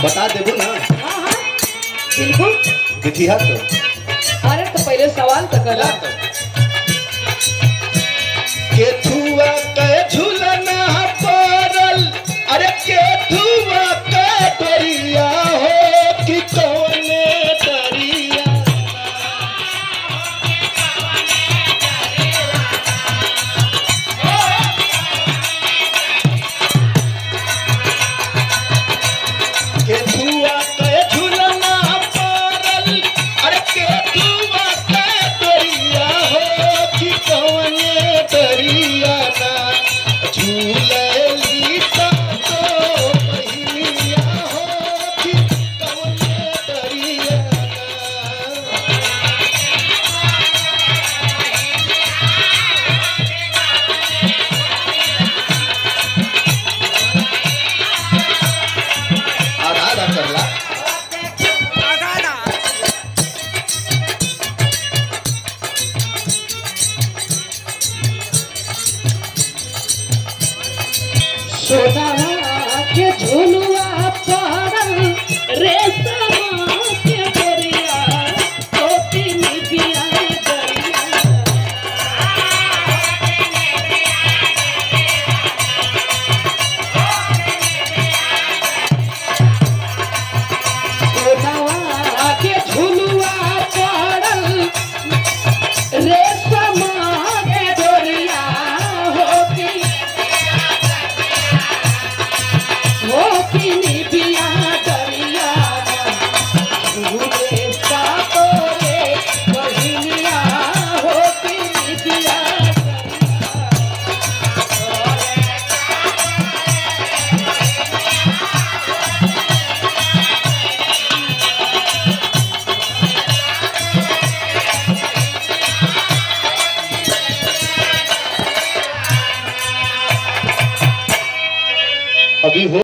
बता देबो ना। हाँ हाँ बिल्कुल। देखिया तो। अरे तो पहले सवाल तो करा। केथुआ के झूलना पड़ल, अरे केथुआ के डरिया हो कि कौने डरिया। केथुआ के झूलना पड़ल, अरे केथुआ के डरिया हो कि कौने डरिया ना। झूलली तो बहिनिया हो कि कौने डरिया ना। आधा आधा करला। सोना के झुलुआ पड़ल रेशम के डोरिया टोपी निबिया डरिया। सोना के झुलुआ पड़ल रेशम के डोरिया हो कि निबिया डरिया। झूले सातोरे बहिनिया हो कि निबिया अभी हो